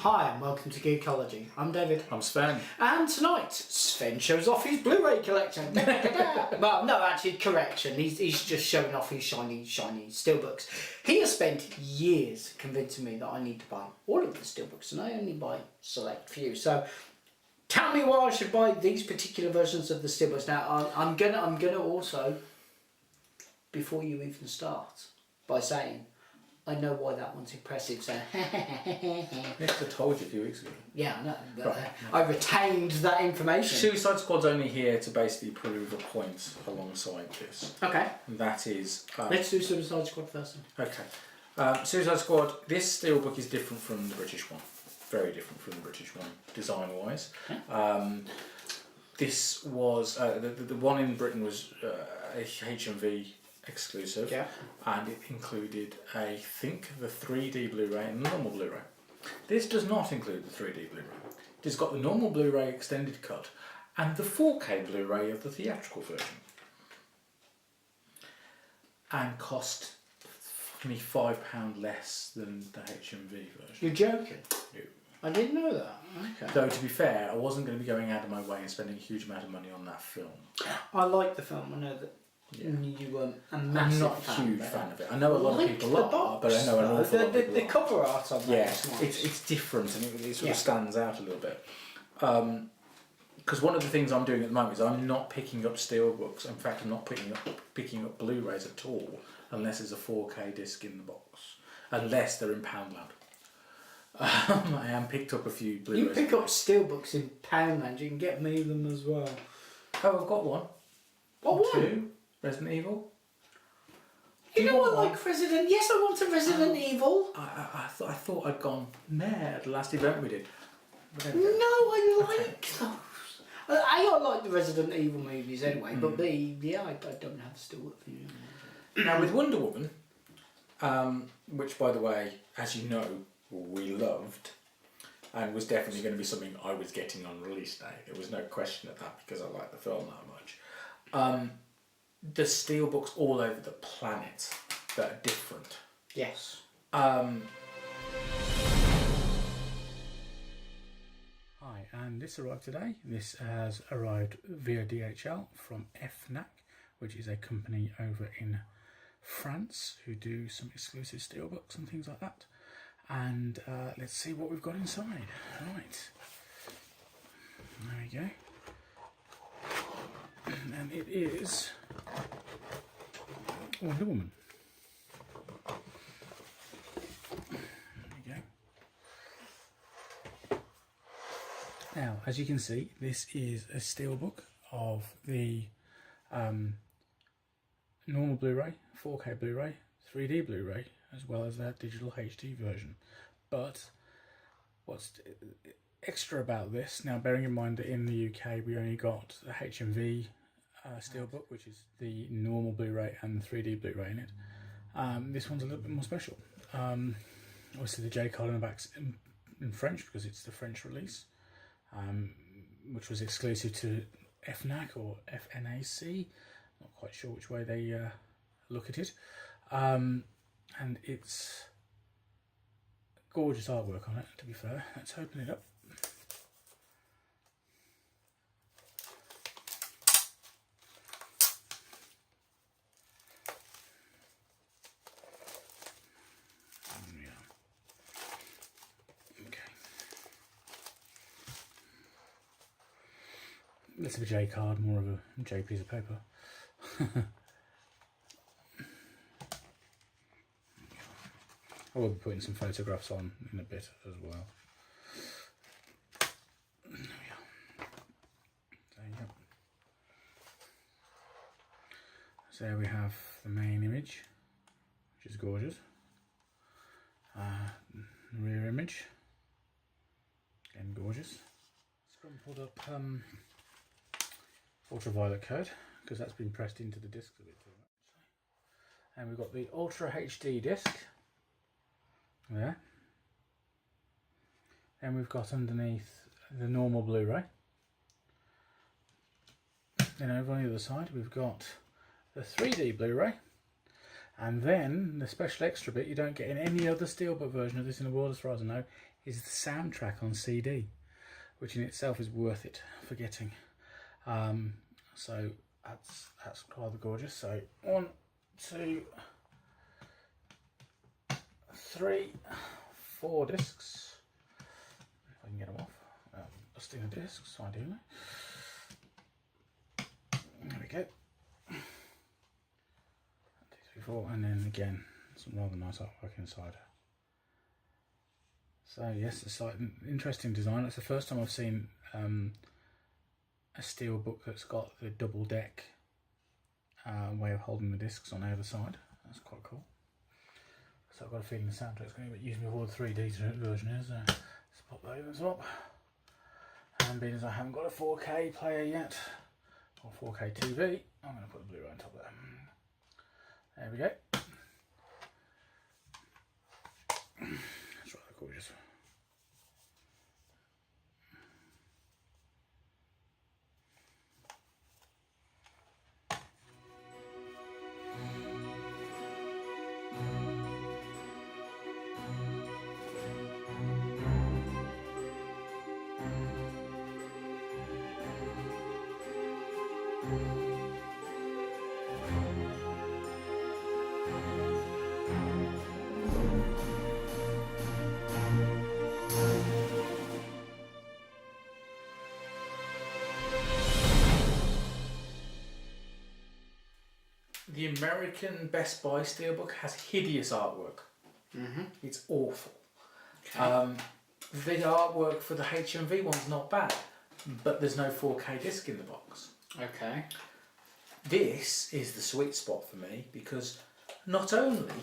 Hi and welcome to Geekology. I'm David. I'm Sven. And tonight, Sven shows off his Blu-ray collection. Well, no, actually, correction. He's just showing off his shiny Steelbooks. He has spent years convincing me that I need to buy all of the Steelbooks, and I only buy select few. So, tell me why I should buy these particular versions of the Steelbooks. Now, I'm gonna also, before you even start, by saying, I know why that one's impressive, so Yes, I told you a few weeks ago. yeah, I know. Right. I retained that information. Suicide Squad's only here to basically prove a point alongside this. Okay. And that is... Let's do Suicide Squad first then. Okay. Suicide Squad, this Steelbook is different from the British one. Very different from the British one, design-wise. Okay. This was... the one in Britain was a HMV exclusive, yeah, and it included, I think, the 3D Blu-ray and the normal Blu-ray. This does not include the 3D Blu-ray. It has got the normal Blu-ray extended cut and the 4K Blu-ray of the theatrical version, and cost me £5 less than the HMV version. You're joking? No. I didn't know that. Okay. Though, to be fair, I wasn't going to be going out of my way and spending a huge amount of money on that film. I like the film. I know that you weren't a massive I'm not a huge fan, fan of it. I know a lot of people are, box, but I know an awful lot of people the are. cover art on that is nice. It's different, and it sort of stands out a little bit. Because one of the things I'm doing at the moment is I'm not picking up Steelbooks. In fact, I'm not picking up Blu-rays at all unless there's a 4K disc in the box, unless they're in Poundland. I am picked up a few Blu-rays. You pick up Steelbooks in Poundland. You can get me them as well. Oh, I've got one. What one? Two. Resident Evil. You know I like Resident... Yes, I want a Resident Evil. I thought I'd gone mad at the last event we did. No, I like those. I like the Resident Evil movies anyway, but B, yeah, I don't have Steelbook for you. Now with Wonder Woman, which by the way, as you know, we loved, and was definitely going to be something I was getting on release day. There was no question of that because I like the film that much. There's Steelbooks all over the planet that are different. Yes. Hi, and this arrived today. This has arrived via DHL from fnac, which is a company over in France who do some exclusive Steelbooks and things like that. And let's see what we've got inside. Right. There we go. And it is Wonder Woman. There we go. Now, as you can see, this is a Steelbook of the normal Blu-ray, 4K Blu-ray, 3D Blu-ray, as well as that digital HD version. But what's extra about this, now bearing in mind that in the UK we only got the HMV Steelbook, which is the normal Blu-ray and 3D Blu-ray in it. This one's a little bit more special. Obviously the J card in the back's in French because it's the French release, which was exclusive to fnac or fnac. Not quite sure which way they look at it. And it's gorgeous artwork on it, to be fair. Let's open it up. Less of a J card, more of a J piece of paper. I will be putting some photographs on in a bit as well. There we are. There you go. So there we have the main image, which is gorgeous. The rear image, again gorgeous. Scrumpled up ultraviolet code because that's been pressed into the disc a bit too much. And we've got the Ultra HD disc there. And we've got underneath the normal Blu-ray. Then over on the other side we've got the 3D Blu-ray, and then the special extra bit you don't get in any other Steelbook version of this in the world as far as I know is the soundtrack on CD, which in itself is worth it for getting. So that's rather gorgeous. So 1, 2, 3, 4 discs. If I can get them off. Dusting the discs, ideally. There we go. 1, 2, 3, 4, and then again some rather nice artwork inside. So yes, it's like an interesting design. It's the first time I've seen a Steelbook that's got the double deck way of holding the discs on either side. That's quite cool. So I've got a feeling the soundtrack's going to be used before the 3D version is. Let's pop those up. And being as I haven't got a 4K player yet, or 4K TV, I'm going to put the Blu-ray on top there. There we go. That's rather gorgeous. The American Best Buy Steelbook has hideous artwork. It's awful. Okay. The artwork for the HMV one's not bad, but there's no 4K disc in the box. Okay. This is the sweet spot for me because not only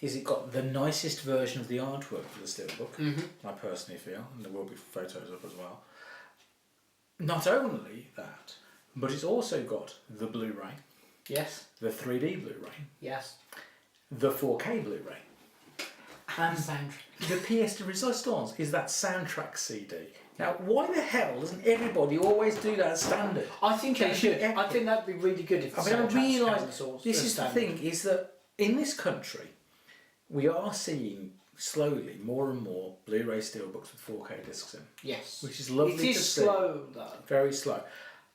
is it got the nicest version of the artwork for the Steelbook, I personally feel, and there will be photos up as well. Not only that, but it's also got the Blu-ray, Yes. the 3D Blu-ray, Yes. the 4K Blu-ray, and soundtrack. the pièce de résistance is that soundtrack CD. Now, why the hell doesn't everybody always do that as standard? I think they should. I think that'd be really good if the I mean, I soundtracks realise came as this is the standard. thing, is that in this country, we are seeing slowly more and more Blu-ray Steelbooks with 4K discs in, Yes. which is lovely It to is see. slow though. Very slow.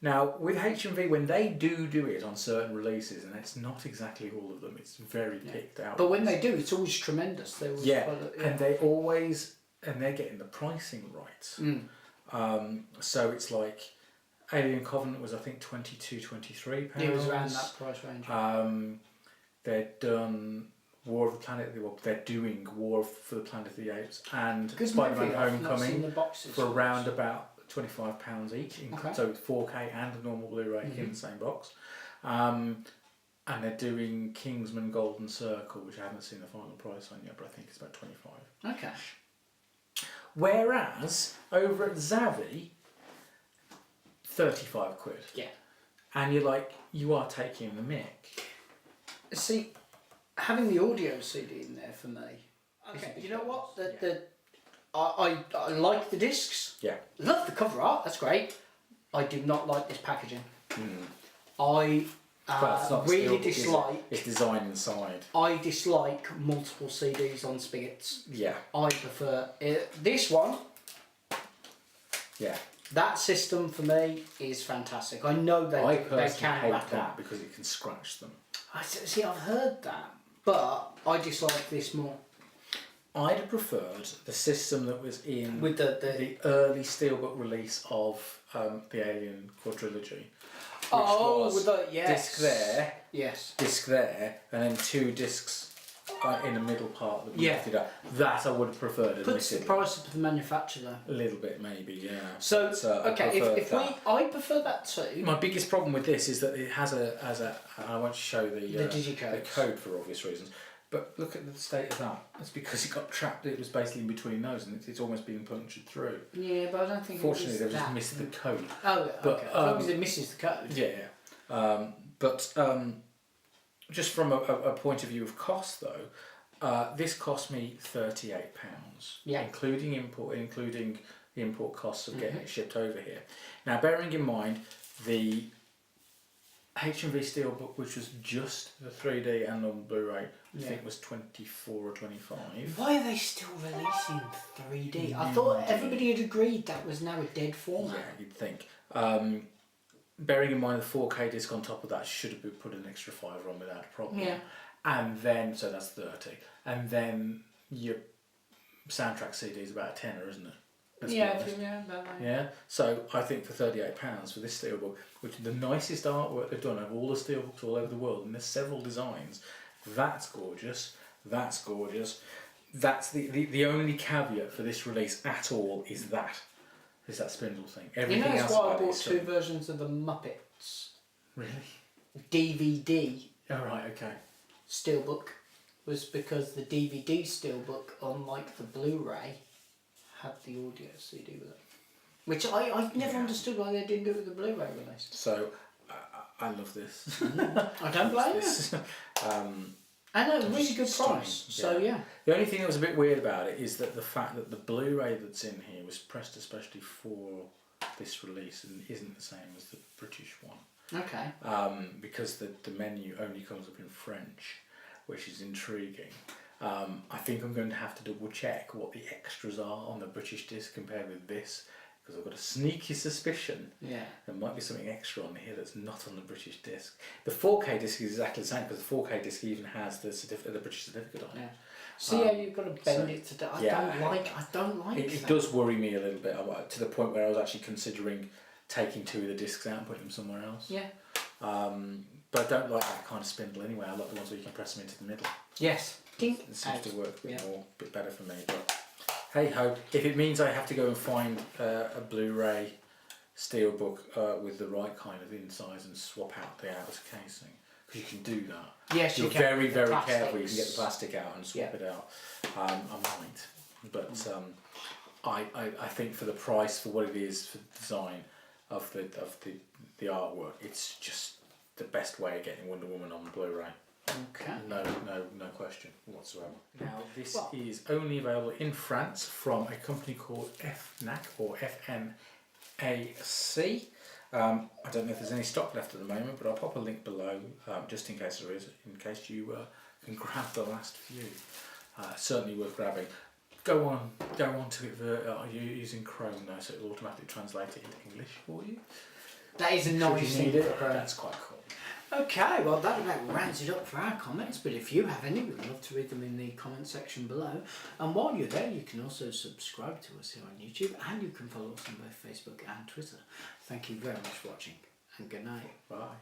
Now, with HMV, when they do it on certain releases, and it's not exactly all of them, it's very picked out. But when they do, it's always tremendous. They always and they always, and they're getting the pricing right. So it's like Alien Covenant was, I think, £22-23. It was around that price range. They've done War of the Planet. Well, they're doing War for the Planet of the Apes and Good Spider-Man movie. I've not seen Homecoming the boxes. for around about £25 each. Okay. So 4K and a normal Blu-ray in the same box. And they're doing Kingsman Golden Circle, which I haven't seen the final price on yet, but I think it's about 25. Okay. Whereas over at Zavvi, 35 quid. Yeah. And you're like, you are taking the mick. See, having the audio CD in there for me. Okay. You know what? I like the discs. Yeah. Love the cover art. That's great. I do not like this packaging. I Well, it's not really Steelbook, is it? dislike. It's design inside. I dislike multiple CDs on spigots. Yeah. I prefer this one. Yeah. That system for me is fantastic. I know I they personally can hate back that because it can scratch them. See, I've heard that, but I dislike this more. I'd have preferred the system that was in With the early Steelbook release of the Alien quadrilogy. Which was with the disc there, yes, disc there, and then 2 discs in the middle part that we Yeah. lifted up. That I would have preferred. puts the admittedly. price up to the manufacturer. A little bit, maybe, yeah. So But, I okay, preferred if that. I prefer that too. My biggest problem with this is that it has I won't show the digicodes. the code for obvious reasons. But look at the state of that. It's because it got trapped. It was basically in between those, and it's almost being punctured through. Yeah, but I don't think. Fortunately, it they've was just that. missed the code. Oh, But, okay. As long as it misses the code. Yeah. But just from a point of view of cost, though, this cost me £38. Yeah. Including the import costs of getting it shipped over here. Now, bearing in mind the HMV Steelbook, which was just the 3D and on Blu-ray, I Yeah. think was 24 or 25. Why are they still releasing 3D? I thought everybody had agreed that was now a dead format. Yeah, you'd think. Bearing in mind the 4K disc on top of that should have been put an extra $5 on without a problem. Yeah. And then, so that's 30. And then your soundtrack CD is about a tenner, isn't it? Let's be honest. Yeah. So I think for £38 for this Steelbook, which is the nicest artwork they've done of all the Steelbooks all over the world, and there's several designs, that's gorgeous. That's gorgeous. That's the only caveat for this release at all is that spindle thing. Everything that's else why I about it bought is two versions of the Muppets really. DVD Oh right, okay. Steelbook, was because the DVD Steelbook, unlike the Blu-ray, had the audio CD with it. Which I've never understood why they didn't do it with the Blu-ray release. So I love this. I don't blame you. And a really good price. So yeah. The only thing that was a bit weird about it is that the fact that the Blu-ray that's in here was pressed especially for this release and isn't the same as the British one. Okay. Because the menu only comes up in French, which is intriguing. I think I'm going to have to double check what the extras are on the British disc compared with this, because I've got a sneaky suspicion there might be something extra on here that's not on the British disc. The 4K disc is exactly the same, because the 4K disc even has the British certificate on it. See how you've got to bend it to. I don't like it. It does worry me a little bit, to the point where I was actually considering taking two of the discs out and putting them somewhere else. Yeah. But I don't like that kind of spindle anyway. I like the ones where you can press them into the middle. Yes. Dink. It seems to work a bit better for me. But hey ho, if it means I have to go and find a Blu-ray Steelbook with the right kind of insides and swap out the outer casing, because you can do that. Yes, you're you can. very careful. You can get the plastic out and swap Yeah. it out. I might, but I think for the price, for what it is, for the design of the artwork, it's just the best way of getting Wonder Woman on Blu-ray. Okay. No question whatsoever. Now this is only available in France from a company called fnac or FNAC. I don't know if there's any stock left at the moment, but I'll pop a link below just in case there is, in case you can grab the last few. Certainly worth grabbing. Go on to it. Are you using Chrome now, so it will automatically translate it into English for you? That is a nice thing. That's quite cool. Okay, well that about rounds it up for our comments, but if you have any, we'd love to read them in the comment section below. And while you're there, you can also subscribe to us here on YouTube, and you can follow us on both Facebook and Twitter. Thank you very much for watching, and good night. Bye.